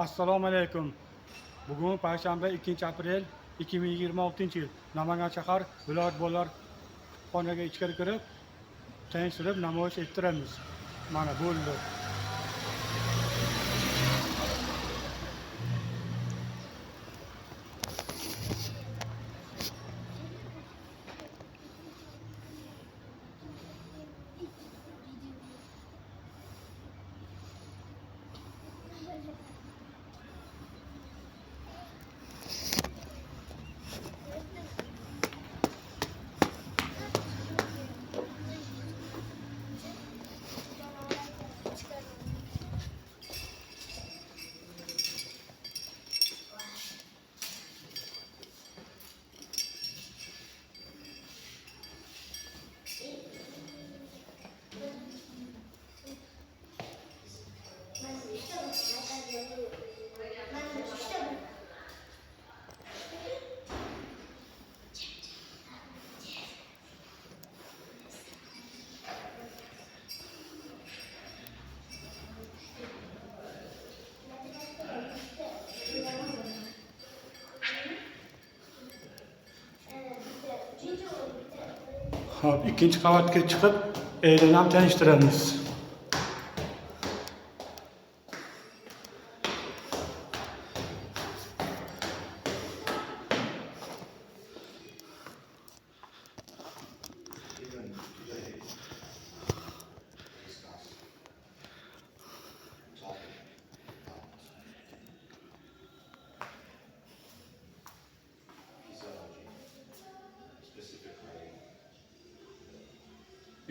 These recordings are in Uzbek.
Assalomu alaykum. Bugun payshanba 2-aprel 2026-yil. Namangan shahar viloyat bolalar kutubxonaga ichkari kirib, tanishtirib namoyish ettiramiz. Mana bo'ldi. Hop, ikinci qavatga chiqib, erini ham tanishtiramiz.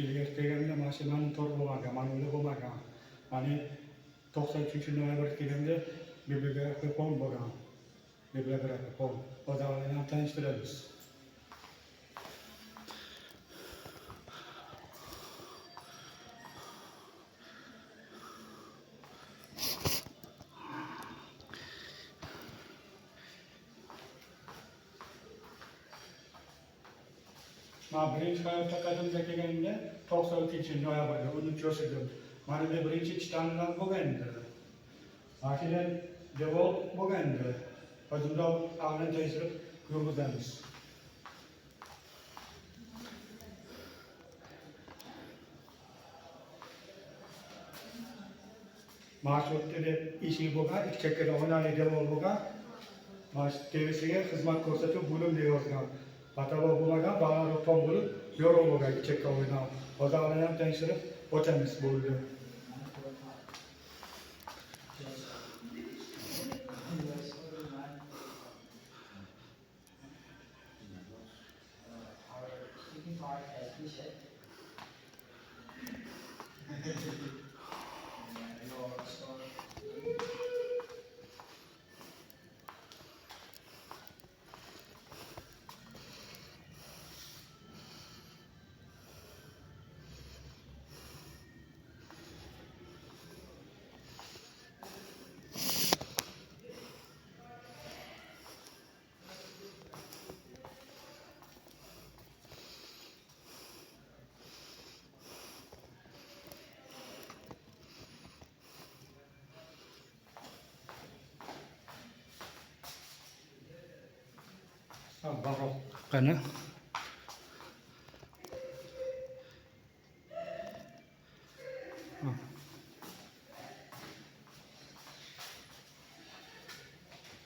İlgari kelganda mashinani to'g'ri bo'lmagan, manuali bo'lmagan. Mana 93-noyabrda kelganda bibliografiya fond bo'lgan. Bibliografiya fond. Odamlarni ham tanishtiramiz. Men birinchi hayotda qadimda kelganda 93-noyabrda 13 yosh edim. Mana bu birinchi ishlanma bo'lgandi. Mashina javob bo'lgandi. Hozirda avlan tayyorlab yurgizamiz. Marshrutlari eshik bo'lgan, ikki chakkada onali devor bo'lgan. Mana terisiga xizmat ko'rsatuv bo'lim deb yozgan. Batavo bo'lmagan, balandroq tom bo'lib, yorug' bo'lgan ikki chakka o'yinlar. Hozirlarni ham tanishtirib o'tamiz bo'ldi. Barroq qani.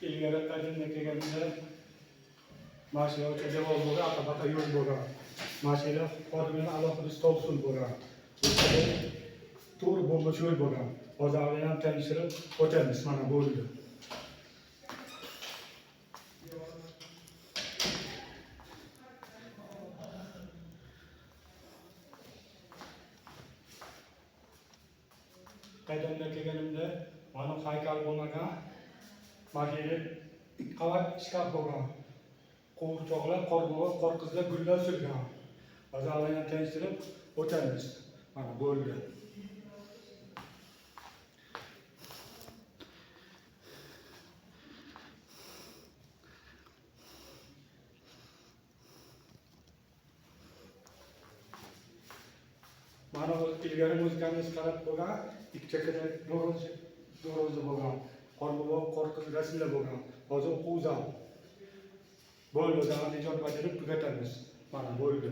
İlgari qadimda kelganda mashina o'cha devor bo'lgan, aqabata yo'l bo'lgan. Mashina xodimning alohida stol usul bo'lgan. To'g'ri bo'lmash yo'l bo'lgan. Hozirlarni ham tanishtirib o'tamiz, mana bo'ldi. Qadimda kelganimda mana haykal bo'lmagan, mashina ikki qavat shkaf bo'lgan. Qo'g'irchoqlar, qorbo'g'az, qorqizlar, gullar surgan. Hozirlarni ham tanishtirib o'tamiz. Mana bo'ldi. Mana ilgari muzikamiz qarab bo'lgan, ikki chakkada do'rozi bo'lgan. Qorbobo qo'rqiz rasmlar bo'lgan. Hozir o'quv zal. Bo'ldi, o'zimiz ijod bajarib tugatamiz. Mana bo'ldi.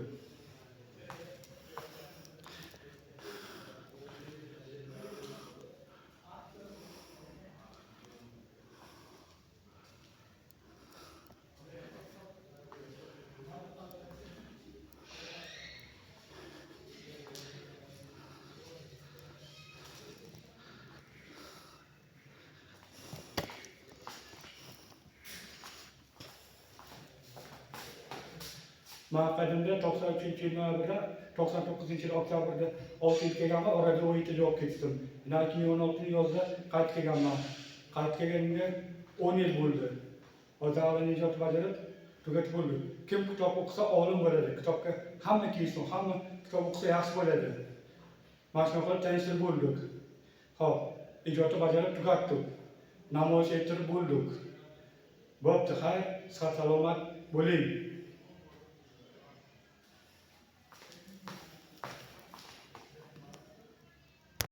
Men qadimda 93-yil noyabrda, 99-yil oktyabrda 6 yil kelganman, orada 17 yil olib ketdim. Undan keyin 16 yozda qaytib kelganman. Qaytib kelganimga 10 yil bo'ldi. Hozir hali ijod bajarib tugatib bo'ldi. Kim kitob o'qisa olim bo'ladi. Kitobga hamma kelsin, hamma kitob o'qisa yaxshi bo'ladi. Mana shunaqa tanishib bo'ldik. Xo'p, ijodni bajarib tugatdik. Namoyish ettirib bo'ldik. Bo'pti, xayr, sog' salomat bo'ling.